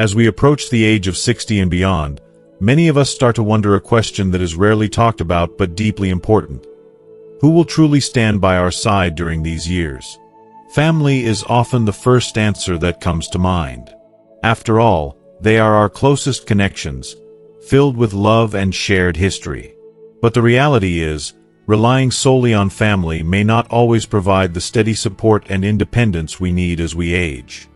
As we approach the age of 60 and beyond, many of us start to wonder a question that is rarely talked about but deeply important. Who will truly stand by our side during these years? Family is often the first answer that comes to mind. After all, they are our closest connections, filled with love and shared history. But the reality is, relying solely on family may not always provide the steady support and independence we need as we age.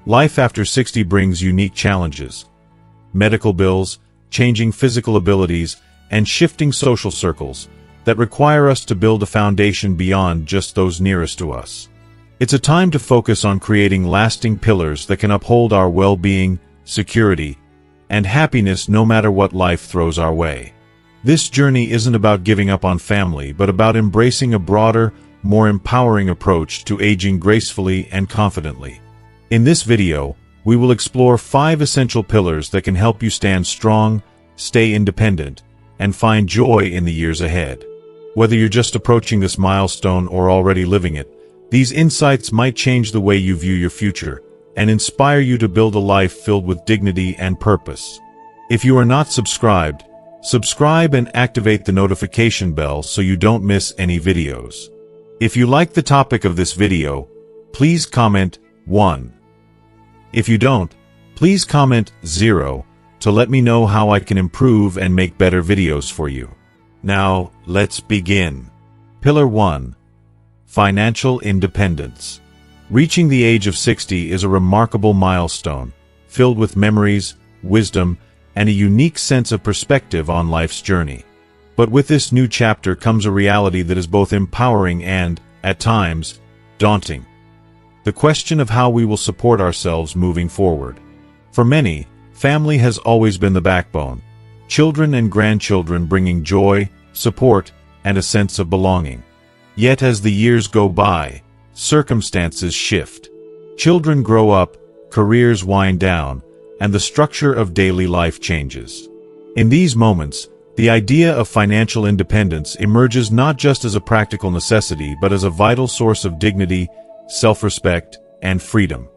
Life after 60 brings unique challenges. Medical bills, changing physical abilities, and shifting social circles that require us to build a foundation beyond just those nearest to us. It's a time to focus on creating lasting pillars that can uphold our well-being, security, and happiness no matter what life throws our way. This journey isn't about giving up on family, but about embracing a broader, more empowering approach to aging gracefully and confidently. In this video, we will explore 5 essential pillars that can help you stand strong, stay independent, and find joy in the years ahead. Whether you're just approaching this milestone or already living it, these insights might change the way you view your future and inspire you to build a life filled with dignity and purpose. If you are not subscribed, subscribe and activate the notification bell so you don't miss any videos. If you like the topic of this video, please comment 1. If you don't, please comment 0 to let me know how I can improve and make better videos for you. Now, let's begin. Pillar 1. Financial independence. Reaching the age of 60 is a remarkable milestone, filled with memories, wisdom, and a unique sense of perspective on life's journey. But with this new chapter comes a reality that is both empowering and, at times, daunting. The question of how we will support ourselves moving forward. For many, family has always been the backbone, children and grandchildren bringing joy, support, and a sense of belonging. Yet as the years go by, circumstances shift. Children grow up, careers wind down, and the structure of daily life changes. In these moments, the idea of financial independence emerges not just as a practical necessity but as a vital source of dignity, self-respect, and freedom.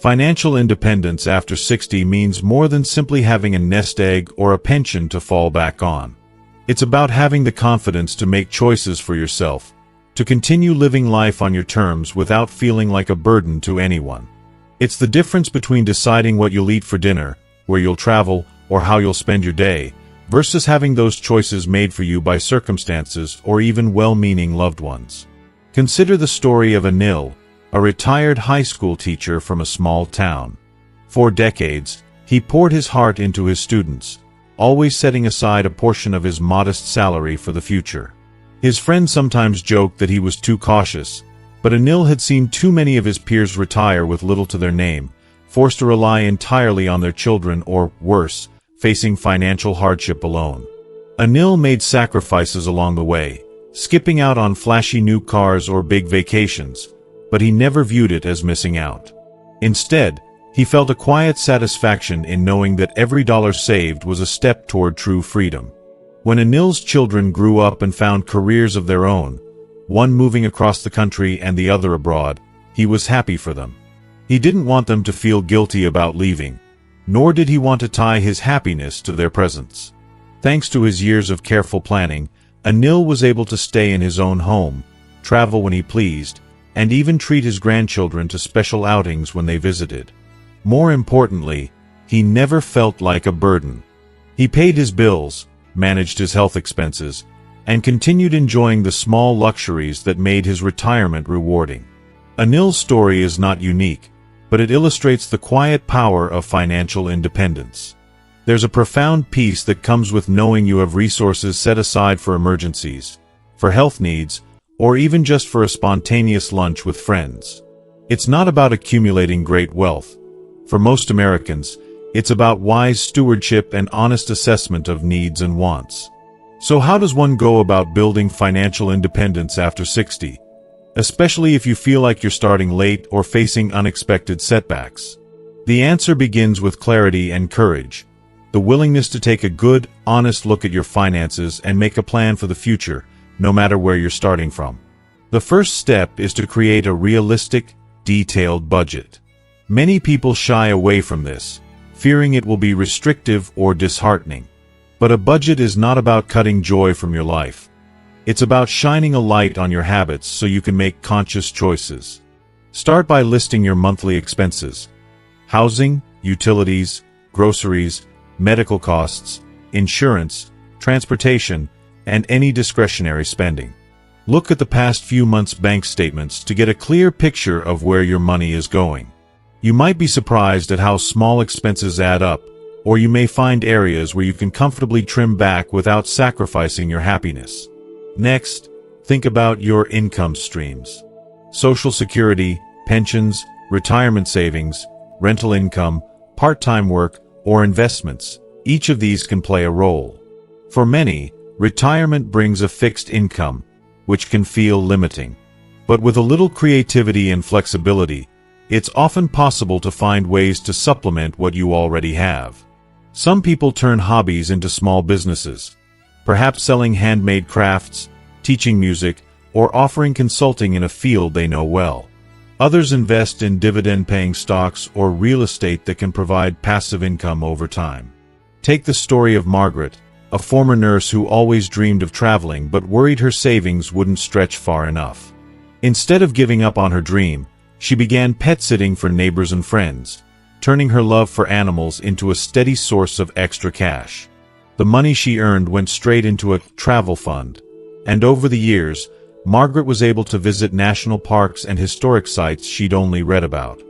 Financial independence after 60 means more than simply having a nest egg or a pension to fall back on. It's about having the confidence to make choices for yourself, to continue living life on your terms without feeling like a burden to anyone. It's the difference between deciding what you'll eat for dinner, where you'll travel, or how you'll spend your day, versus having those choices made for you by circumstances or even well-meaning loved ones. Consider the story of Anil, a retired high school teacher from a small town. For decades, he poured his heart into his students, always setting aside a portion of his modest salary for the future. His friends sometimes joked that he was too cautious, but Anil had seen too many of his peers retire with little to their name, forced to rely entirely on their children or, worse, facing financial hardship alone. Anil made sacrifices along the way, skipping out on flashy new cars or big vacations, but he never viewed it as missing out. Instead, he felt a quiet satisfaction in knowing that every dollar saved was a step toward true freedom. When Anil's children grew up and found careers of their own, one moving across the country and the other abroad, he was happy for them. He didn't want them to feel guilty about leaving, nor did he want to tie his happiness to their presence. Thanks to his years of careful planning, Anil was able to stay in his own home, travel when he pleased, and even treat his grandchildren to special outings when they visited. More importantly, he never felt like a burden. He paid his bills, managed his health expenses, and continued enjoying the small luxuries that made his retirement rewarding. Anil's story is not unique, but it illustrates the quiet power of financial independence. There's a profound peace that comes with knowing you have resources set aside for emergencies, for health needs, or even just for a spontaneous lunch with friends. It's not about accumulating great wealth. For most Americans, it's about wise stewardship and honest assessment of needs and wants. So how does one go about building financial independence after 60? Especially if you feel like you're starting late or facing unexpected setbacks. The answer begins with clarity and courage, the willingness to take a good, honest look at your finances and make a plan for the future, no matter where you're starting from. The first step is to create a realistic, detailed budget. Many people shy away from this, fearing it will be restrictive or disheartening. But a budget is not about cutting joy from your life. It's about shining a light on your habits so you can make conscious choices. Start by listing your monthly expenses: housing, utilities, groceries, medical costs, insurance, transportation, and any discretionary spending. Look at the past few months' bank statements to get a clear picture of where your money is going. You might be surprised at how small expenses add up, or you may find areas where you can comfortably trim back without sacrificing your happiness. Next, think about your income streams. Social Security, pensions, retirement savings, rental income, part-time work, or investments. Each of these can play a role. For many, retirement brings a fixed income, which can feel limiting. But with a little creativity and flexibility, it's often possible to find ways to supplement what you already have. Some people turn hobbies into small businesses, perhaps selling handmade crafts, teaching music, or offering consulting in a field they know well. Others invest in dividend-paying stocks or real estate that can provide passive income over time. Take the story of Margaret, a former nurse who always dreamed of traveling but worried her savings wouldn't stretch far enough. Instead of giving up on her dream, she began pet-sitting for neighbors and friends, turning her love for animals into a steady source of extra cash. The money she earned went straight into a travel fund, and over the years, Margaret was able to visit national parks and historic sites she'd only read about.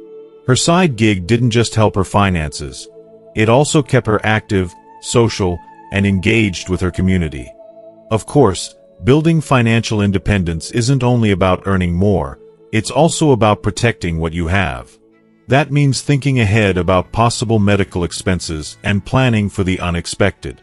Her side gig didn't just help her finances, it also kept her active, social, and engaged with her community. Of course, building financial independence isn't only about earning more, it's also about protecting what you have. That means thinking ahead about possible medical expenses and planning for the unexpected.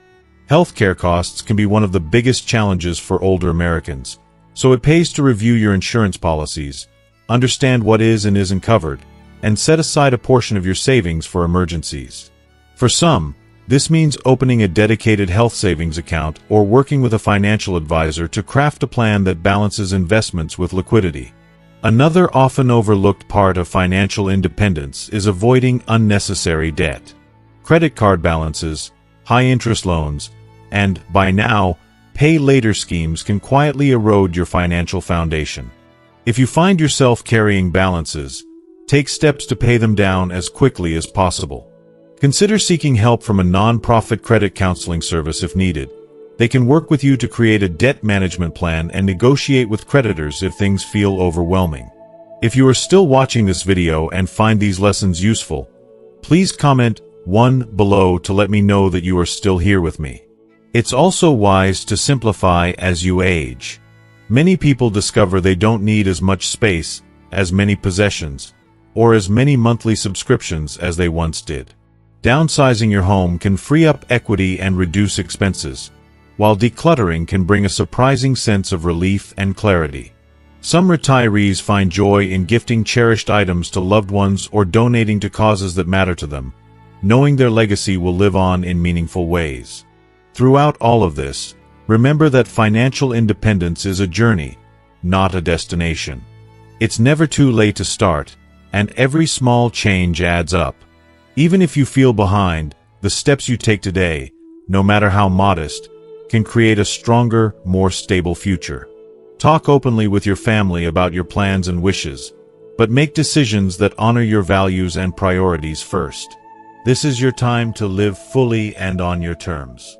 Healthcare costs can be one of the biggest challenges for older Americans, so it pays to review your insurance policies, understand what is and isn't covered, and set aside a portion of your savings for emergencies. For some, this means opening a dedicated health savings account or working with a financial advisor to craft a plan that balances investments with liquidity. Another often overlooked part of financial independence is avoiding unnecessary debt. Credit card balances, high-interest loans, and, by now, pay-later schemes can quietly erode your financial foundation. If you find yourself carrying balances, take steps to pay them down as quickly as possible. Consider seeking help from a non-profit credit counseling service if needed. They can work with you to create a debt management plan and negotiate with creditors if things feel overwhelming. If you are still watching this video and find these lessons useful, please comment 1 below to let me know that you are still here with me. It's also wise to simplify as you age. Many people discover they don't need as much space, as many possessions, or as many monthly subscriptions as they once did. Downsizing your home can free up equity and reduce expenses, while decluttering can bring a surprising sense of relief and clarity. Some retirees find joy in gifting cherished items to loved ones or donating to causes that matter to them, knowing their legacy will live on in meaningful ways. Throughout all of this, remember that financial independence is a journey, not a destination. It's never too late to start, and every small change adds up. Even if you feel behind, the steps you take today, no matter how modest, can create a stronger, more stable future. Talk openly with your family about your plans and wishes, but make decisions that honor your values and priorities first. This is your time to live fully and on your terms.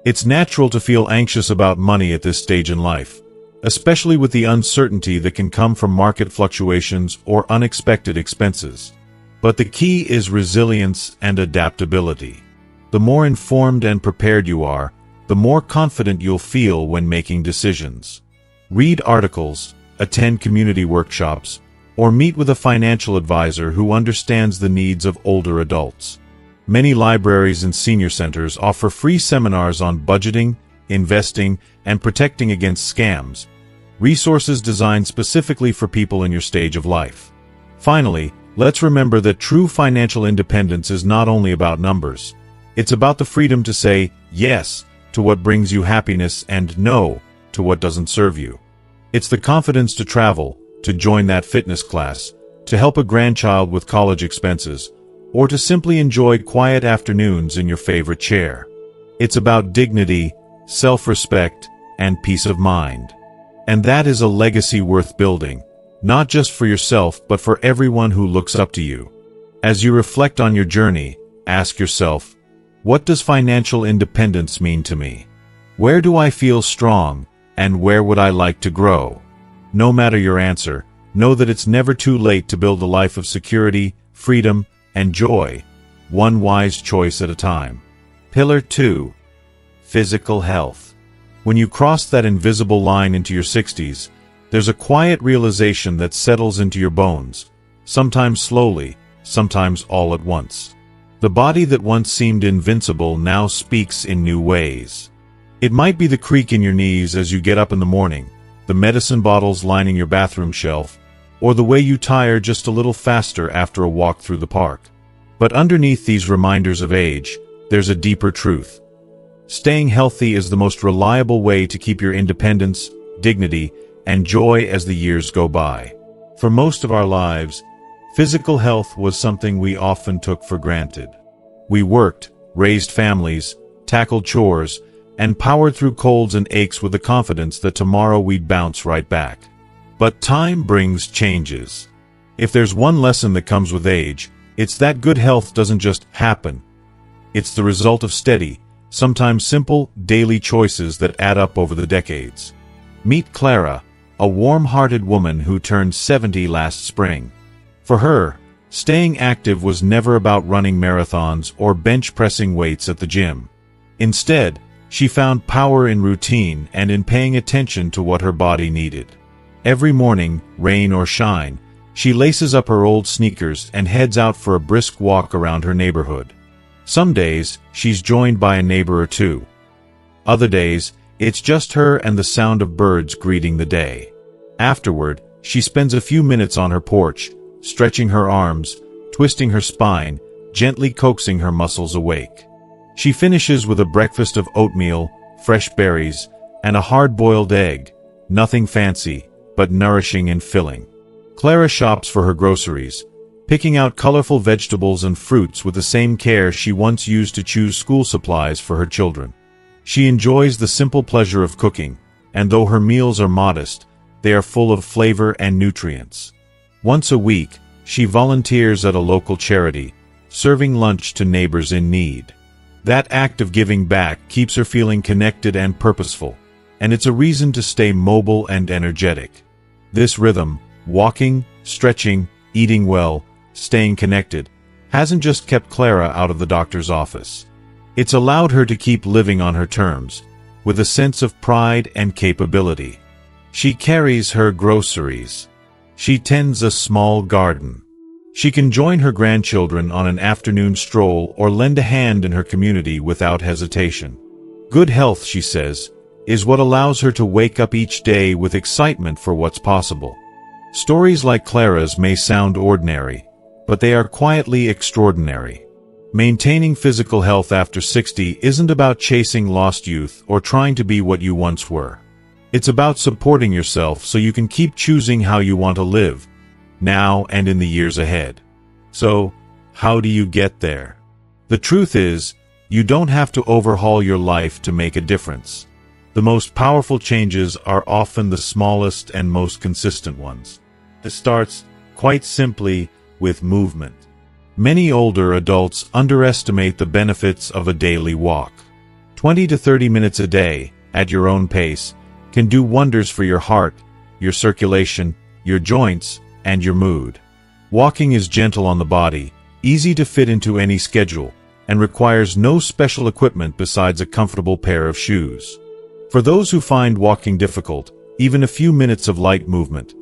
It's natural to feel anxious about money at this stage in life, especially with the uncertainty that can come from market fluctuations or unexpected expenses. But the key is resilience and adaptability. The more informed and prepared you are, the more confident you'll feel when making decisions. Read articles, attend community workshops, or meet with a financial advisor who understands the needs of older adults. Many libraries and senior centers offer free seminars on budgeting, investing, and protecting against scams, resources designed specifically for people in your stage of life. Finally, let's remember that true financial independence is not only about numbers. It's about the freedom to say yes to what brings you happiness and no to what doesn't serve you. It's the confidence to travel, to join that fitness class, to help a grandchild with college expenses, or to simply enjoy quiet afternoons in your favorite chair. It's about dignity, self-respect, and peace of mind. And that is a legacy worth building, not just for yourself but for everyone who looks up to you. As you reflect on your journey, ask yourself, what does financial independence mean to me? Where do I feel strong, and where would I like to grow? No matter your answer, know that it's never too late to build a life of security, freedom, and joy, one wise choice at a time. Pillar 2. Physical health. When you cross that invisible line into your 60s, there's a quiet realization that settles into your bones, sometimes slowly, sometimes all at once. The body that once seemed invincible now speaks in new ways. It might be the creak in your knees as you get up in the morning, the medicine bottles lining your bathroom shelf, or the way you tire just a little faster after a walk through the park. But underneath these reminders of age, there's a deeper truth. Staying healthy is the most reliable way to keep your independence, dignity, and joy as the years go by. For most of our lives, physical health was something we often took for granted. We worked, raised families, tackled chores, and powered through colds and aches with the confidence that tomorrow we'd bounce right back. But time brings changes. If there's one lesson that comes with age, it's that good health doesn't just happen. It's the result of steady, sometimes simple, daily choices that add up over the decades. Meet Clara, a warm-hearted woman who turned 70 last spring. For her, staying active was never about running marathons or bench-pressing weights at the gym. Instead, she found power in routine and in paying attention to what her body needed. Every morning, rain or shine, she laces up her old sneakers and heads out for a brisk walk around her neighborhood. Some days, she's joined by a neighbor or two. Other days, it's just her and the sound of birds greeting the day. Afterward, she spends a few minutes on her porch, stretching her arms, twisting her spine, gently coaxing her muscles awake. She finishes with a breakfast of oatmeal, fresh berries, and a hard-boiled egg, nothing fancy, but nourishing and filling. Clara shops for her groceries, picking out colorful vegetables and fruits with the same care she once used to choose school supplies for her children. She enjoys the simple pleasure of cooking, and though her meals are modest, they are full of flavor and nutrients. Once a week, she volunteers at a local charity, serving lunch to neighbors in need. That act of giving back keeps her feeling connected and purposeful, and it's a reason to stay mobile and energetic. This rhythm, walking, stretching, eating well, staying connected, hasn't just kept Clara out of the doctor's office. It's allowed her to keep living on her terms, with a sense of pride and capability. She carries her groceries. She tends a small garden. She can join her grandchildren on an afternoon stroll or lend a hand in her community without hesitation. Good health, she says, is what allows her to wake up each day with excitement for what's possible. Stories like Clara's may sound ordinary, but they are quietly extraordinary. Maintaining physical health after 60 isn't about chasing lost youth or trying to be what you once were. It's about supporting yourself so you can keep choosing how you want to live, now and in the years ahead. So, how do you get there? The truth is, you don't have to overhaul your life to make a difference. The most powerful changes are often the smallest and most consistent ones. It starts, quite simply, with movement. Many older adults underestimate the benefits of a daily walk. 20 to 30 minutes a day, at your own pace, can do wonders for your heart, your circulation, your joints, and your mood. Walking is gentle on the body, easy to fit into any schedule, and requires no special equipment besides a comfortable pair of shoes. For those who find walking difficult, even a few minutes of light movement,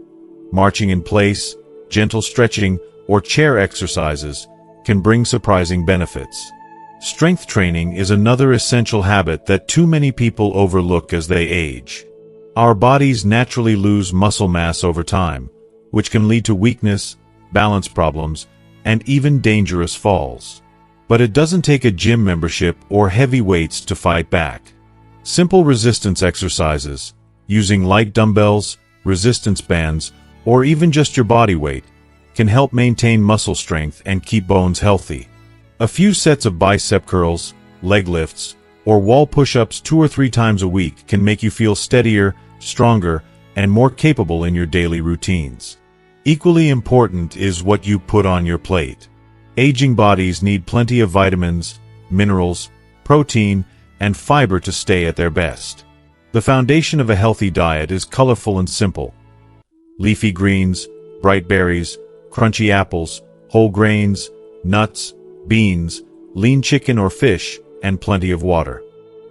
marching in place, gentle stretching, or chair exercises can bring surprising benefits. Strength training is another essential habit that too many people overlook as they age. Our bodies naturally lose muscle mass over time, which can lead to weakness, balance problems, and even dangerous falls. But it doesn't take a gym membership or heavy weights to fight back. Simple resistance exercises, using light dumbbells, resistance bands, or even just your body weight, can help maintain muscle strength and keep bones healthy. A few sets of bicep curls, leg lifts, or wall push-ups 2 or 3 times a week can make you feel steadier, stronger, and more capable in your daily routines. Equally important is what you put on your plate. Aging bodies need plenty of vitamins, minerals, protein, and fiber to stay at their best. The foundation of a healthy diet is colorful and simple. Leafy greens, bright berries, crunchy apples, whole grains, nuts, beans, lean chicken or fish, and plenty of water.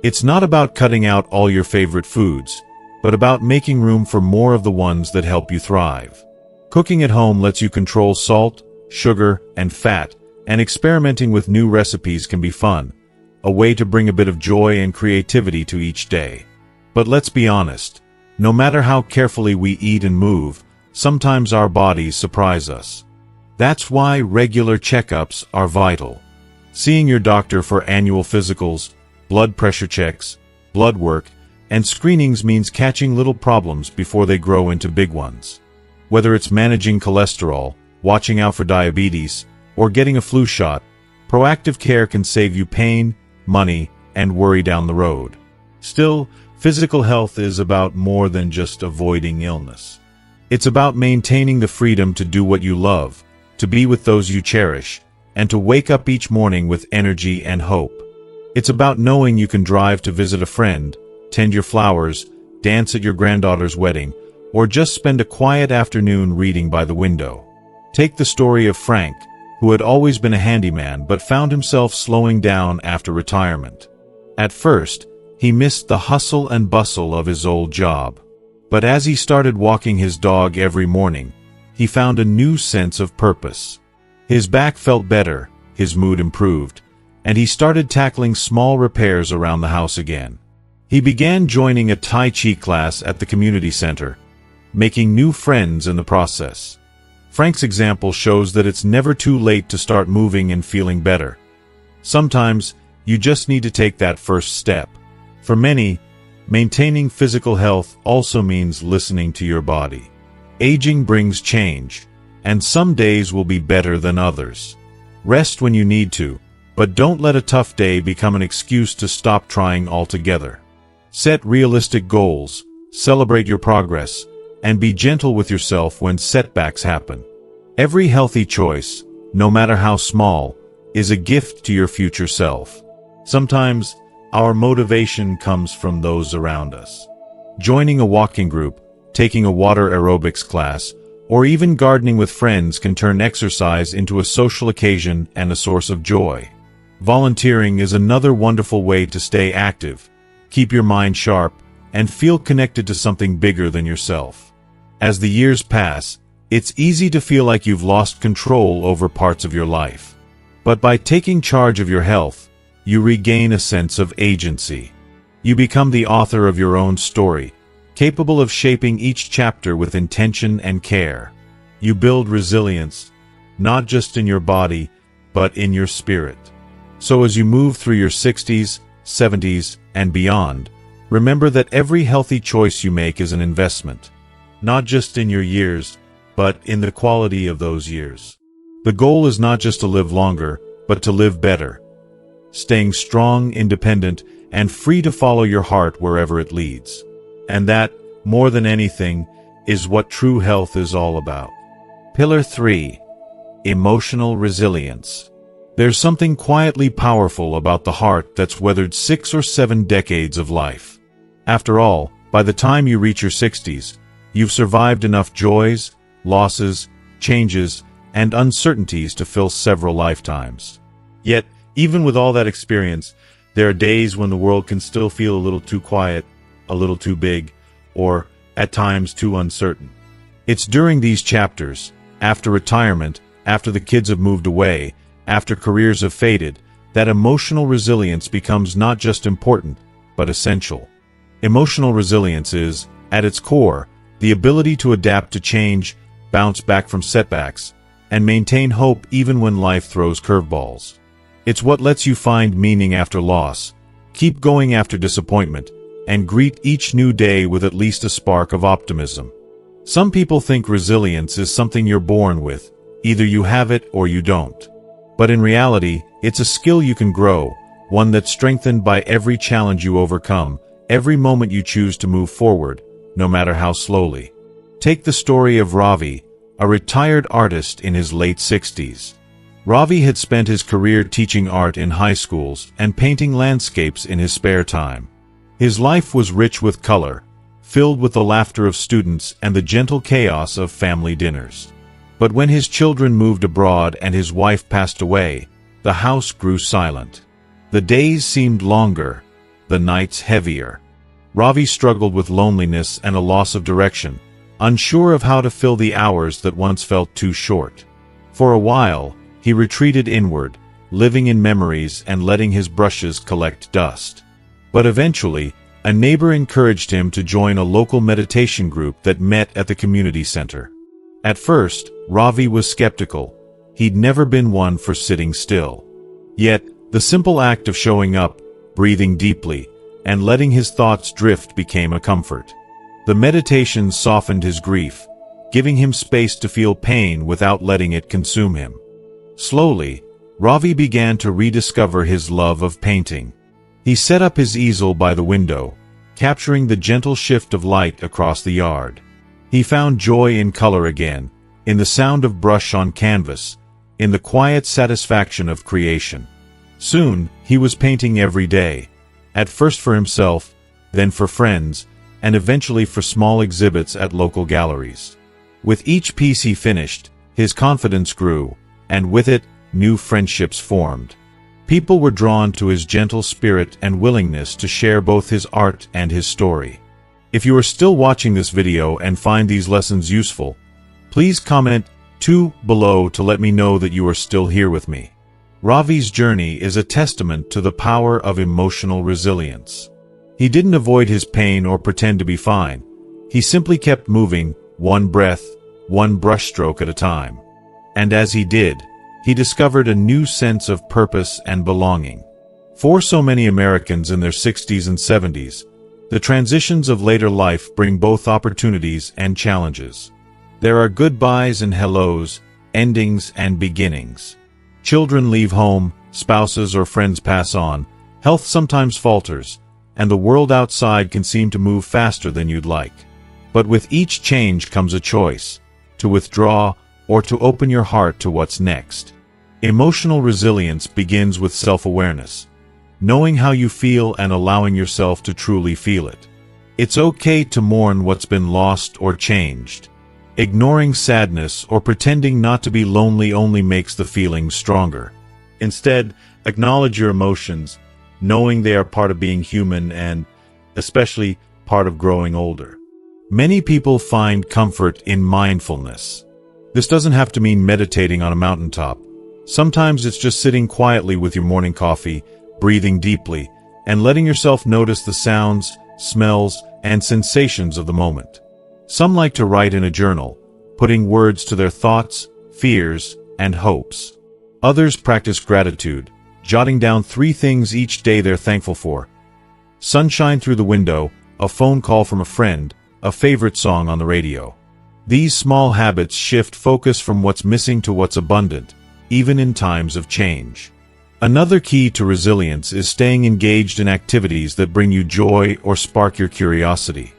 It's not about cutting out all your favorite foods, but about making room for more of the ones that help you thrive. Cooking at home lets you control salt, sugar, and fat, and experimenting with new recipes can be fun, a way to bring a bit of joy and creativity to each day. But let's be honest, no matter how carefully we eat and move, sometimes our bodies surprise us. That's why regular checkups are vital. Seeing your doctor for annual physicals, blood pressure checks, blood work, and screenings means catching little problems before they grow into big ones. Whether it's managing cholesterol, watching out for diabetes, or getting a flu shot, proactive care can save you pain, money, and worry down the road. Still, physical health is about more than just avoiding illness. It's about maintaining the freedom to do what you love, to be with those you cherish, and to wake up each morning with energy and hope. It's about knowing you can drive to visit a friend, tend your flowers, dance at your granddaughter's wedding, or just spend a quiet afternoon reading by the window. Take the story of Frank, who had always been a handyman but found himself slowing down after retirement. At first, he missed the hustle and bustle of his old job. But as he started walking his dog every morning, he found a new sense of purpose. His back felt better, his mood improved, and he started tackling small repairs around the house again. He began joining a Tai Chi class at the community center, making new friends in the process. Frank's example shows that it's never too late to start moving and feeling better. Sometimes, you just need to take that first step. For many, maintaining physical health also means listening to your body. Aging brings change, and some days will be better than others. Rest when you need to, but don't let a tough day become an excuse to stop trying altogether. Set realistic goals, celebrate your progress, and be gentle with yourself when setbacks happen. Every healthy choice, no matter how small, is a gift to your future self. Sometimes, our motivation comes from those around us. Joining a walking group, taking a water aerobics class, or even gardening with friends can turn exercise into a social occasion and a source of joy. Volunteering is another wonderful way to stay active, keep your mind sharp, and feel connected to something bigger than yourself. As the years pass, it's easy to feel like you've lost control over parts of your life. But by taking charge of your health, you regain a sense of agency. You become the author of your own story, capable of shaping each chapter with intention and care. You build resilience, not just in your body, but in your spirit. So as you move through your 60s, 70s, and beyond, remember that every healthy choice you make is an investment, not just in your years, but in the quality of those years. The goal is not just to live longer, but to live better, staying strong, independent, and free to follow your heart wherever it leads. And that, more than anything, is what true health is all about. Pillar 3. Emotional resilience. There's something quietly powerful about the heart that's weathered 6 or 7 decades of life. After all, by the time you reach your 60s, you've survived enough joys, losses, changes, and uncertainties to fill several lifetimes. Yet, even with all that experience, there are days when the world can still feel a little too quiet, a little too big, or, at times, too uncertain. It's during these chapters, after retirement, after the kids have moved away, after careers have faded, that emotional resilience becomes not just important, but essential. Emotional resilience is, at its core, the ability to adapt to change, bounce back from setbacks, and maintain hope even when life throws curveballs. It's what lets you find meaning after loss, keep going after disappointment, and greet each new day with at least a spark of optimism. Some people think resilience is something you're born with, Either you have it or you don't. But in reality, it's a skill you can grow, one that's strengthened by every challenge you overcome, every moment you choose to move forward, no matter how slowly. Take the story of Ravi, a retired artist in his late 60s. Ravi had spent his career teaching art in high schools and painting landscapes in his spare time. His life was rich with color, filled with the laughter of students and the gentle chaos of family dinners. But when his children moved abroad and his wife passed away, the house grew silent. The days seemed longer, the nights heavier. Ravi struggled with loneliness and a loss of direction, unsure of how to fill the hours that once felt too short. For a while, he retreated inward, living in memories and letting his brushes collect dust. But eventually, a neighbor encouraged him to join a local meditation group that met at the community center. At first, Ravi was skeptical. He'd never been one for sitting still. Yet, the simple act of showing up, breathing deeply, and letting his thoughts drift became a comfort. The meditation softened his grief, giving him space to feel pain without letting it consume him. Slowly, Ravi began to rediscover his love of painting. He set up his easel by the window, capturing the gentle shift of light across the yard. He found joy in color again, in the sound of brush on canvas, in the quiet satisfaction of creation. Soon, he was painting every day, at first for himself, then for friends, and eventually for small exhibits at local galleries. With each piece he finished, his confidence grew, and with it, new friendships formed. People were drawn to his gentle spirit and willingness to share both his art and his story. If you are still watching this video and find these lessons useful, please comment 2 below to let me know that you are still here with me. Ravi's journey is a testament to the power of emotional resilience. He didn't avoid his pain or pretend to be fine. He simply kept moving, one breath, one brushstroke at a time. And as he did, he discovered a new sense of purpose and belonging. For so many Americans in their 60s and 70s, the transitions of later life bring both opportunities and challenges. There are goodbyes and hellos, endings and beginnings. Children leave home, spouses or friends pass on, health sometimes falters, and the world outside can seem to move faster than you'd like. But with each change comes a choice, to withdraw or to open your heart to what's next. Emotional resilience begins with self-awareness, knowing how you feel and allowing yourself to truly feel it. It's okay to mourn what's been lost or changed. Ignoring sadness or pretending not to be lonely only makes the feelings stronger. Instead, acknowledge your emotions, knowing they are part of being human and, especially, part of growing older. Many people find comfort in mindfulness. This doesn't have to mean meditating on a mountaintop. Sometimes it's just sitting quietly with your morning coffee, breathing deeply, and letting yourself notice the sounds, smells, and sensations of the moment. Some like to write in a journal, putting words to their thoughts, fears, and hopes. Others practice gratitude, jotting down 3 things each day they're thankful for. Sunshine through the window, a phone call from a friend, a favorite song on the radio. These small habits shift focus from what's missing to what's abundant, even in times of change. Another key to resilience is staying engaged in activities that bring you joy or spark your curiosity.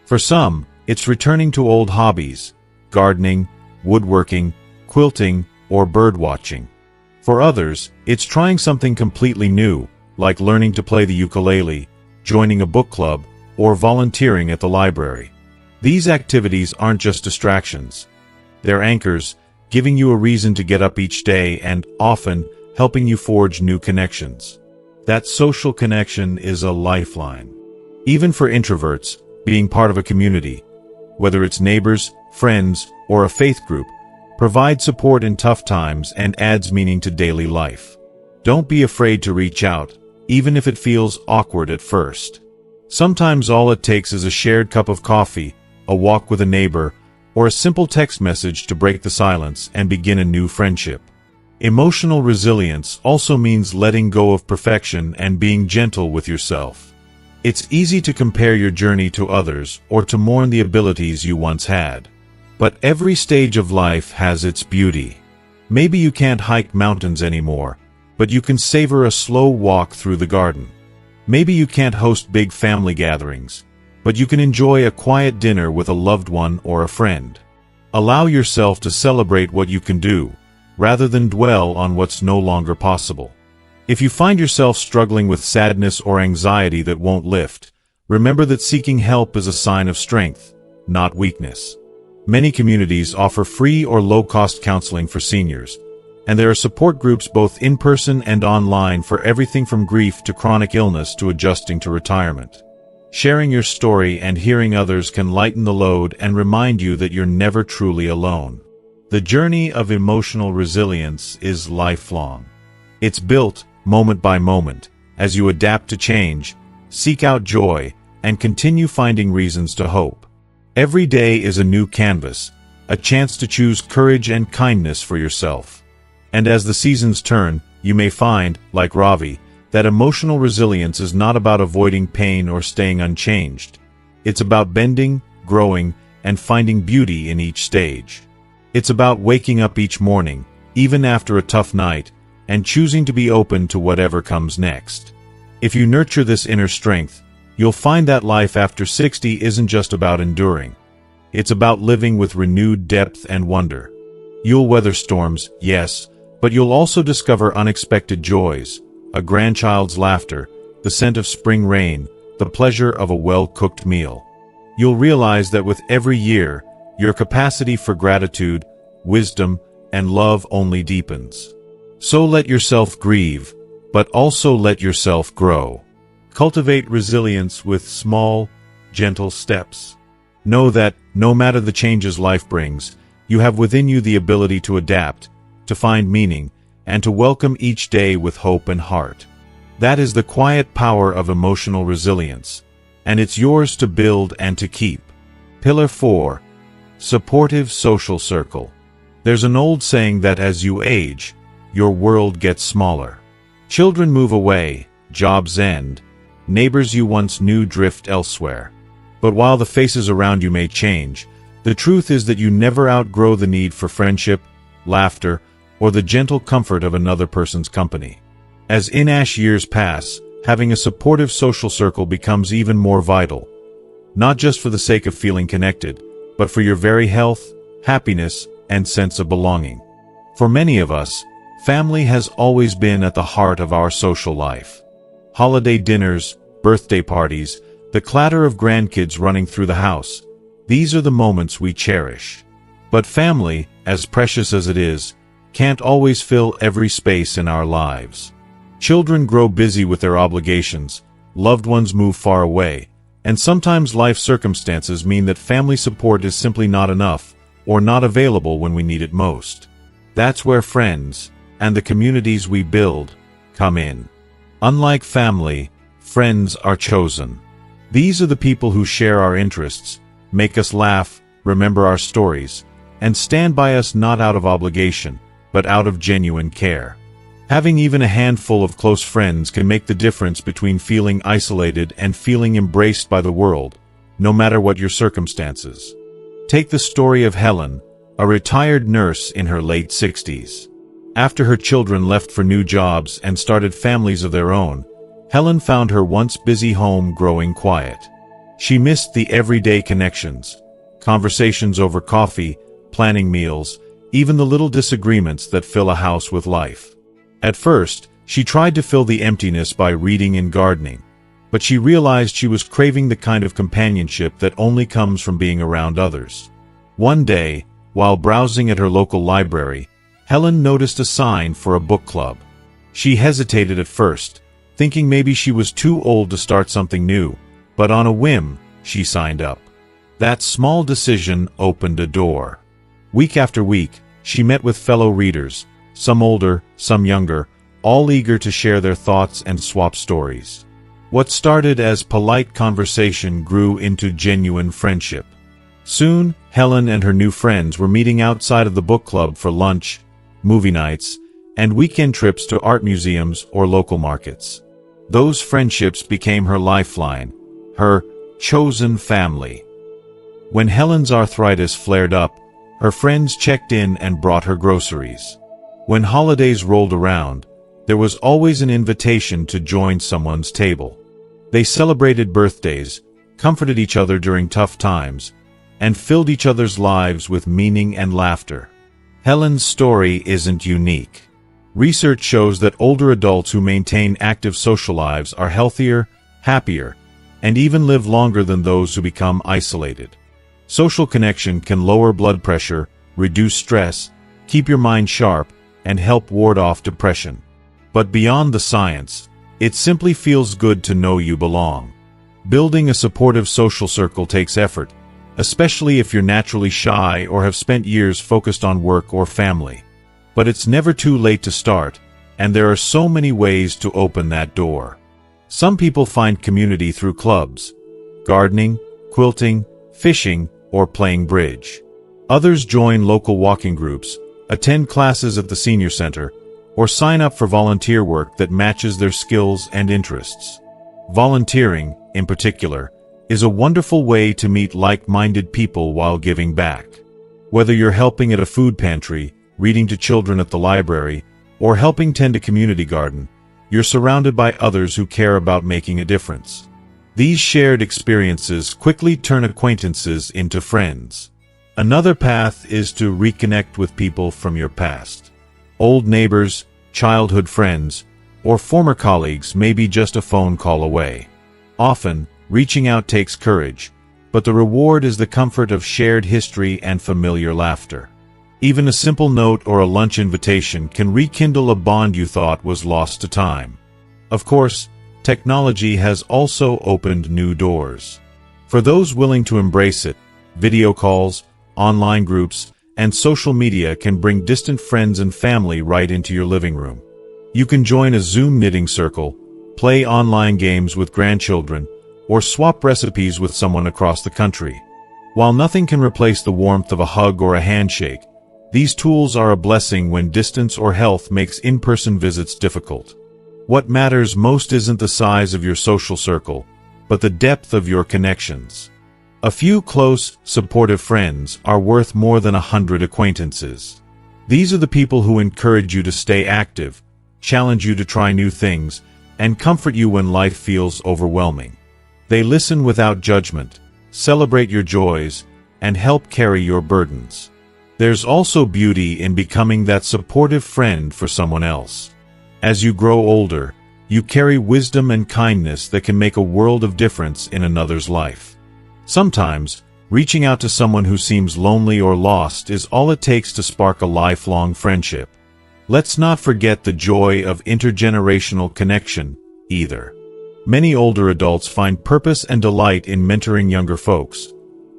For some, it's returning to old hobbies, gardening, woodworking, quilting, or birdwatching. For others, it's trying something completely new, like learning to play the ukulele, joining a book club, or volunteering at the library. These activities aren't just distractions. They're anchors, giving you a reason to get up each day and, often, helping you forge new connections. That social connection is a lifeline. Even for introverts, being part of a community, whether it's neighbors, friends, or a faith group, provides support in tough times and adds meaning to daily life. Don't be afraid to reach out, even if it feels awkward at first. Sometimes all it takes is a shared cup of coffee, a walk with a neighbor, or a simple text message to break the silence and begin a new friendship. Emotional resilience also means letting go of perfection and being gentle with yourself. It's easy to compare your journey to others or to mourn the abilities you once had. But every stage of life has its beauty. Maybe you can't hike mountains anymore, but you can savor a slow walk through the garden. Maybe you can't host big family gatherings, but you can enjoy a quiet dinner with a loved one or a friend. Allow yourself to celebrate what you can do, rather than dwell on what's no longer possible. If you find yourself struggling with sadness or anxiety that won't lift, remember that seeking help is a sign of strength, not weakness. Many communities offer free or low-cost counseling for seniors, and there are support groups both in person and online for everything from grief to chronic illness to adjusting to retirement. Sharing your story and hearing others can lighten the load and remind you that you're never truly alone. The journey of emotional resilience is lifelong. It's built, moment by moment, as you adapt to change, seek out joy, and continue finding reasons to hope. Every day is a new canvas, a chance to choose courage and kindness for yourself. And as the seasons turn, you may find, like Ravi, that emotional resilience is not about avoiding pain or staying unchanged. It's about bending, growing, and finding beauty in each stage. It's about waking up each morning, even after a tough night, and choosing to be open to whatever comes next. If you nurture this inner strength, you'll find that life after 60 isn't just about enduring. It's about living with renewed depth and wonder. You'll weather storms, yes, but you'll also discover unexpected joys, a grandchild's laughter, the scent of spring rain, the pleasure of a well-cooked meal. You'll realize that with every year, your capacity for gratitude, wisdom, and love only deepens. So let yourself grieve, but also let yourself grow. Cultivate resilience with small, gentle steps. Know that, no matter the changes life brings, you have within you the ability to adapt, to find meaning, and to welcome each day with hope and heart. That is the quiet power of emotional resilience, and it's yours to build and to keep. Pillar 4. Supportive social circle. There's an old saying that as you age, your world gets smaller. Children move away, jobs end, neighbors you once knew drift elsewhere. But while the faces around you may change, the truth is that you never outgrow the need for friendship, laughter, or the gentle comfort of another person's company. As in-ash years pass, having a supportive social circle becomes even more vital, not just for the sake of feeling connected, but for your very health, happiness, and sense of belonging. For many of us, family has always been at the heart of our social life. Holiday dinners, birthday parties, the clatter of grandkids running through the house, these are the moments we cherish. But family, as precious as it is, can't always fill every space in our lives. Children grow busy with their obligations, loved ones move far away, and sometimes life circumstances mean that family support is simply not enough, or not available when we need it most. That's where friends, and the communities we build, come in. Unlike family, friends are chosen. These are the people who share our interests, make us laugh, remember our stories, and stand by us not out of obligation, but out of genuine care. Having even a handful of close friends can make the difference between feeling isolated and feeling embraced by the world, no matter what your circumstances. Take the story of Helen, a retired nurse in her late 60s. After her children left for new jobs and started families of their own, Helen found her once busy home growing quiet. She missed the everyday connections, conversations over coffee, planning meals, even the little disagreements that fill a house with life. At first, she tried to fill the emptiness by reading and gardening, but she realized she was craving the kind of companionship that only comes from being around others. One day, while browsing at her local library, Helen noticed a sign for a book club. She hesitated at first, thinking maybe she was too old to start something new, but on a whim, she signed up. That small decision opened a door. Week after week, she met with fellow readers, some older, some younger, all eager to share their thoughts and swap stories. What started as polite conversation grew into genuine friendship. Soon, Helen and her new friends were meeting outside of the book club for lunch, movie nights, and weekend trips to art museums or local markets. Those friendships became her lifeline, her chosen family. When Helen's arthritis flared up, her friends checked in and brought her groceries. When holidays rolled around, there was always an invitation to join someone's table. They celebrated birthdays, comforted each other during tough times, and filled each other's lives with meaning and laughter. Helen's story isn't unique. Research shows that older adults who maintain active social lives are healthier, happier, and even live longer than those who become isolated. Social connection can lower blood pressure, reduce stress, keep your mind sharp, and help ward off depression. But beyond the science, it simply feels good to know you belong. Building a supportive social circle takes effort, especially if you're naturally shy or have spent years focused on work or family. But it's never too late to start, and there are so many ways to open that door. Some people find community through clubs, gardening, quilting, fishing, or playing bridge. Others join local walking groups, attend classes at the senior center, or sign up for volunteer work that matches their skills and interests. Volunteering, in particular, is a wonderful way to meet like-minded people while giving back. Whether you're helping at a food pantry, reading to children at the library, or helping tend a community garden, you're surrounded by others who care about making a difference. These shared experiences quickly turn acquaintances into friends. Another path is to reconnect with people from your past. Old neighbors, childhood friends, or former colleagues may be just a phone call away. Often, reaching out takes courage, but the reward is the comfort of shared history and familiar laughter. Even a simple note or a lunch invitation can rekindle a bond you thought was lost to time. Of course, technology has also opened new doors. For those willing to embrace it, video calls, online groups, and social media can bring distant friends and family right into your living room. You can join a Zoom knitting circle, play online games with grandchildren, or swap recipes with someone across the country. While nothing can replace the warmth of a hug or a handshake, these tools are a blessing when distance or health makes in-person visits difficult. What matters most isn't the size of your social circle, but the depth of your connections. A few close, supportive friends are worth more than 100 acquaintances. These are the people who encourage you to stay active, challenge you to try new things, and comfort you when life feels overwhelming. They listen without judgment, celebrate your joys, and help carry your burdens. There's also beauty in becoming that supportive friend for someone else. As you grow older, you carry wisdom and kindness that can make a world of difference in another's life. Sometimes, reaching out to someone who seems lonely or lost is all it takes to spark a lifelong friendship. Let's not forget the joy of intergenerational connection, either. Many older adults find purpose and delight in mentoring younger folks.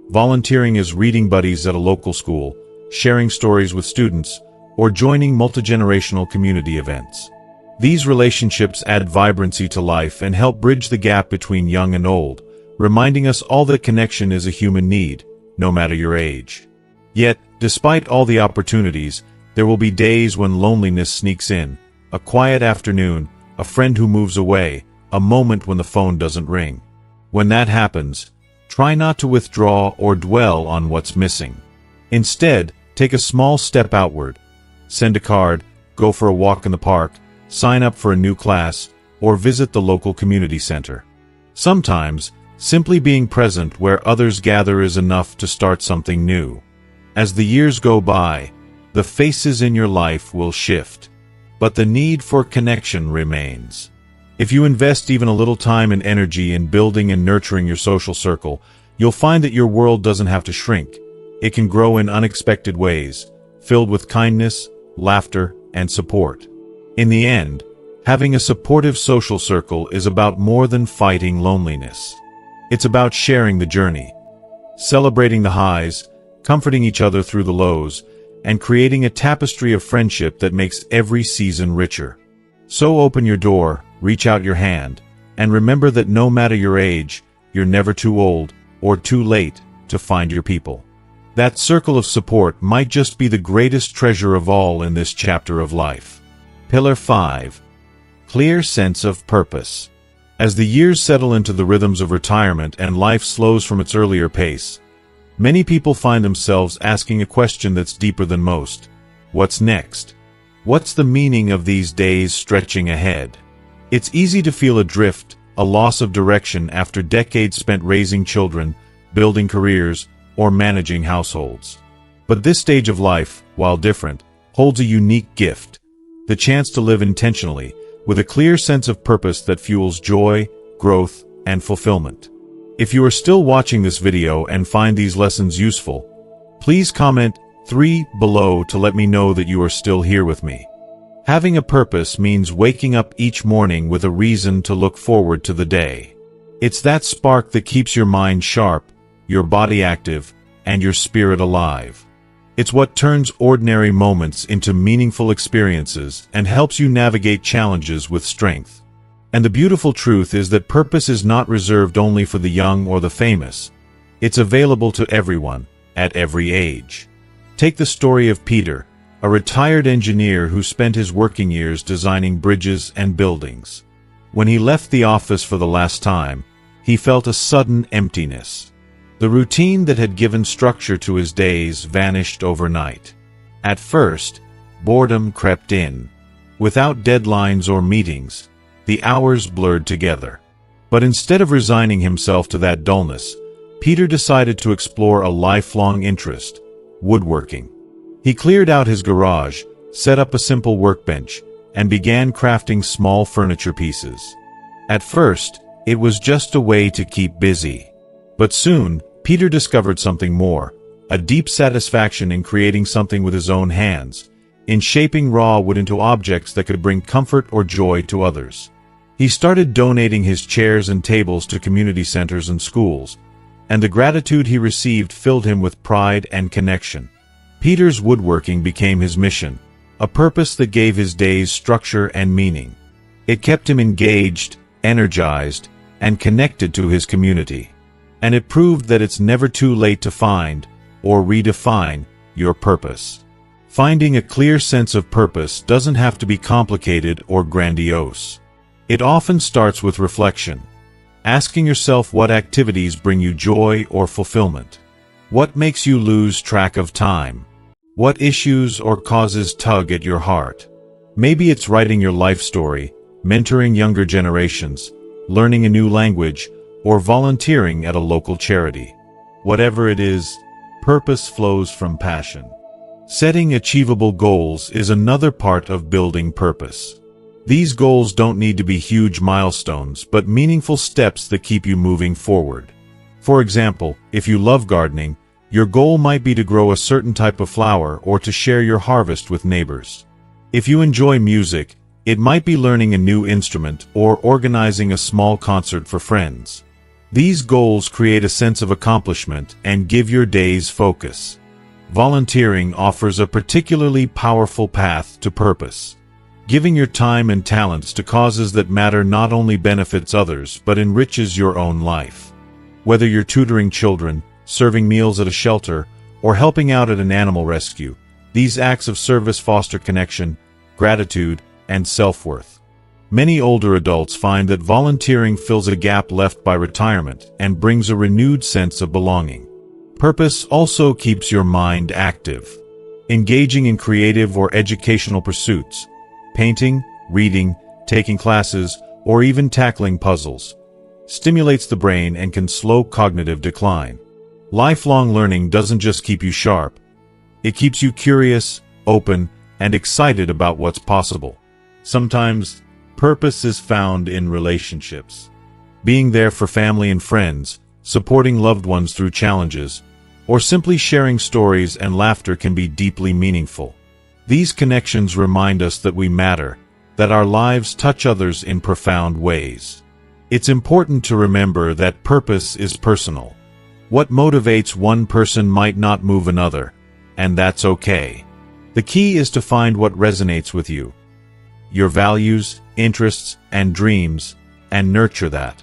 Volunteering as reading buddies at a local school, sharing stories with students, or joining multi-generational community events. These relationships add vibrancy to life and help bridge the gap between young and old, reminding us all that connection is a human need, no matter your age. Yet, despite all the opportunities, there will be days when loneliness sneaks in, a quiet afternoon, a friend who moves away, a moment when the phone doesn't ring. When that happens, try not to withdraw or dwell on what's missing. Instead, take a small step outward. Send a card, go for a walk in the park, sign up for a new class, or visit the local community center. Sometimes, simply being present where others gather is enough to start something new. As the years go by, the faces in your life will shift, but the need for connection remains. If you invest even a little time and energy in building and nurturing your social circle, you'll find that your world doesn't have to shrink. It can grow in unexpected ways, filled with kindness, laughter, and support. In the end, having a supportive social circle is about more than fighting loneliness. It's about sharing the journey, celebrating the highs, comforting each other through the lows, and creating a tapestry of friendship that makes every season richer. So open your door, reach out your hand, and remember that no matter your age, you're never too old or too late to find your people. That circle of support might just be the greatest treasure of all in this chapter of life. Pillar 5. Clear sense of purpose. As the years settle into the rhythms of retirement and life slows from its earlier pace, many people find themselves asking a question that's deeper than most. What's next? What's the meaning of these days stretching ahead? It's easy to feel adrift, a loss of direction after decades spent raising children, building careers, or managing households. But this stage of life, while different, holds a unique gift: the chance to live intentionally, with a clear sense of purpose that fuels joy, growth, and fulfillment. If you are still watching this video and find these lessons useful, please comment 3 below to let me know that you are still here with me. Having a purpose means waking up each morning with a reason to look forward to the day. It's that spark that keeps your mind sharp, your body active, and your spirit alive. It's what turns ordinary moments into meaningful experiences and helps you navigate challenges with strength. And the beautiful truth is that purpose is not reserved only for the young or the famous. It's available to everyone, at every age. Take the story of Peter, a retired engineer who spent his working years designing bridges and buildings. When he left the office for the last time, he felt a sudden emptiness. The routine that had given structure to his days vanished overnight. At first, boredom crept in. Without deadlines or meetings, the hours blurred together. But instead of resigning himself to that dullness, Peter decided to explore a lifelong interest: woodworking. He cleared out his garage, set up a simple workbench, and began crafting small furniture pieces. At first, it was just a way to keep busy. But soon, Peter discovered something more: a deep satisfaction in creating something with his own hands, in shaping raw wood into objects that could bring comfort or joy to others. He started donating his chairs and tables to community centers and schools, and the gratitude he received filled him with pride and connection. Peter's woodworking became his mission, a purpose that gave his days structure and meaning. It kept him engaged, energized, and connected to his community. And it proved that it's never too late to find, or redefine, your purpose. Finding a clear sense of purpose doesn't have to be complicated or grandiose. It often starts with reflection, asking yourself what activities bring you joy or fulfillment. What makes you lose track of time? What issues or causes tug at your heart? Maybe it's writing your life story, mentoring younger generations, learning a new language, or volunteering at a local charity. Whatever it is, purpose flows from passion. Setting achievable goals is another part of building purpose. These goals don't need to be huge milestones, but meaningful steps that keep you moving forward. For example, if you love gardening, your goal might be to grow a certain type of flower or to share your harvest with neighbors. If you enjoy music, it might be learning a new instrument or organizing a small concert for friends. These goals create a sense of accomplishment and give your days focus. Volunteering offers a particularly powerful path to purpose. Giving your time and talents to causes that matter not only benefits others but enriches your own life. Whether you're tutoring children, serving meals at a shelter, or helping out at an animal rescue, these acts of service foster connection, gratitude, and self-worth. Many older adults find that volunteering fills a gap left by retirement and brings a renewed sense of belonging. Purpose also keeps your mind active. Engaging in creative or educational pursuits, painting, reading, taking classes, or even tackling puzzles, stimulates the brain and can slow cognitive decline. Lifelong learning doesn't just keep you sharp. It keeps you curious, open, and excited about what's possible. Sometimes, purpose is found in relationships. Being there for family and friends, supporting loved ones through challenges, or simply sharing stories and laughter can be deeply meaningful. These connections remind us that we matter, that our lives touch others in profound ways. It's important to remember that purpose is personal. What motivates one person might not move another, and that's okay. The key is to find what resonates with you, your values, interests, and dreams, and nurture that.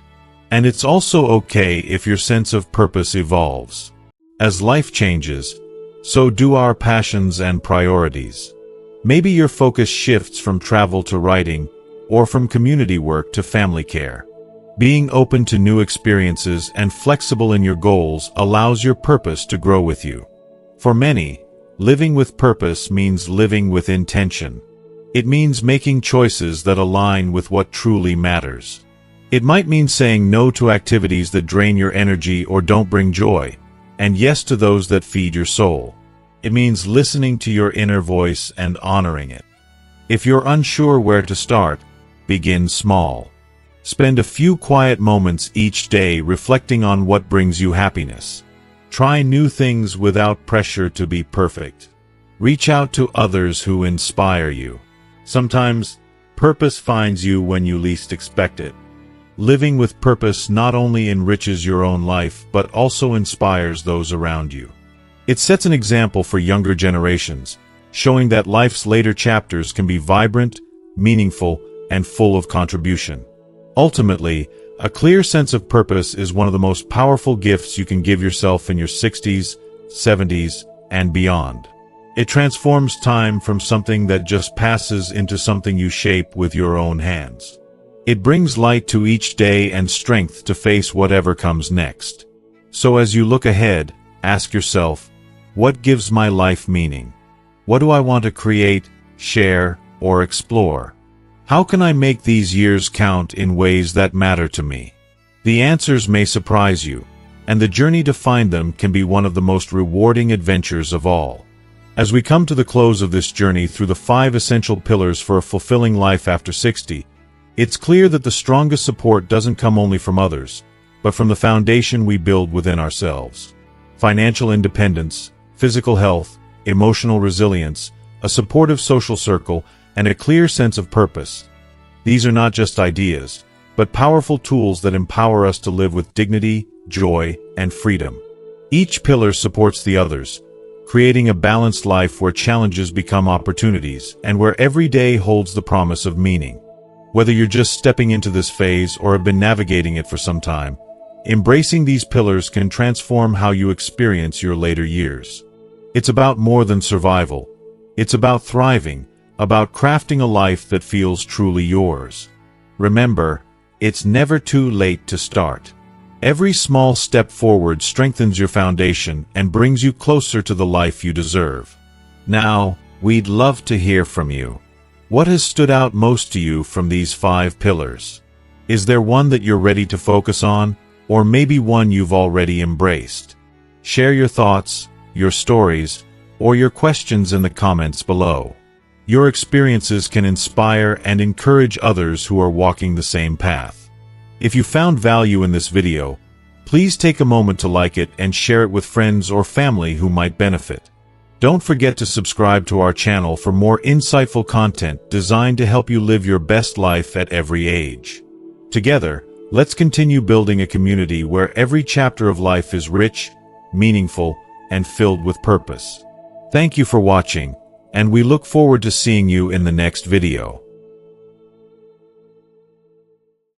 And it's also okay if your sense of purpose evolves. As life changes, so do our passions and priorities. Maybe your focus shifts from travel to writing, or from community work to family care. Being open to new experiences and flexible in your goals allows your purpose to grow with you. For many, living with purpose means living with intention. It means making choices that align with what truly matters. It might mean saying no to activities that drain your energy or don't bring joy, and yes to those that feed your soul. It means listening to your inner voice and honoring it. If you're unsure where to start, begin small. Spend a few quiet moments each day reflecting on what brings you happiness. Try new things without pressure to be perfect. Reach out to others who inspire you. Sometimes, purpose finds you when you least expect it. Living with purpose not only enriches your own life, but also inspires those around you. It sets an example for younger generations, showing that life's later chapters can be vibrant, meaningful, and full of contribution. Ultimately, a clear sense of purpose is one of the most powerful gifts you can give yourself in your 60s, 70s, and beyond. It transforms time from something that just passes into something you shape with your own hands. It brings light to each day and strength to face whatever comes next. So as you look ahead, ask yourself, what gives my life meaning? What do I want to create, share, or explore? How can I make these years count in ways that matter to me? The answers may surprise you, and the journey to find them can be one of the most rewarding adventures of all. As we come to the close of this journey through the 5 essential pillars for a fulfilling life after 60, it's clear that the strongest support doesn't come only from others, but from the foundation we build within ourselves. Financial independence, physical health, emotional resilience, a supportive social circle, and a clear sense of purpose. These are not just ideas, but powerful tools that empower us to live with dignity, joy, and freedom. Each pillar supports the others, creating a balanced life where challenges become opportunities and where every day holds the promise of meaning. Whether you're just stepping into this phase or have been navigating it for some time, embracing these pillars can transform how you experience your later years. It's about more than survival. It's about thriving, about crafting a life that feels truly yours. Remember, it's never too late to start. Every small step forward strengthens your foundation and brings you closer to the life you deserve. Now, we'd love to hear from you. What has stood out most to you from these 5 pillars? Is there one that you're ready to focus on, or maybe one you've already embraced? Share your thoughts, your stories, or your questions in the comments below. Your experiences can inspire and encourage others who are walking the same path. If you found value in this video, please take a moment to like it and share it with friends or family who might benefit. Don't forget to subscribe to our channel for more insightful content designed to help you live your best life at every age. Together, let's continue building a community where every chapter of life is rich, meaningful, and filled with purpose. Thank you for watching, and we look forward to seeing you in the next video.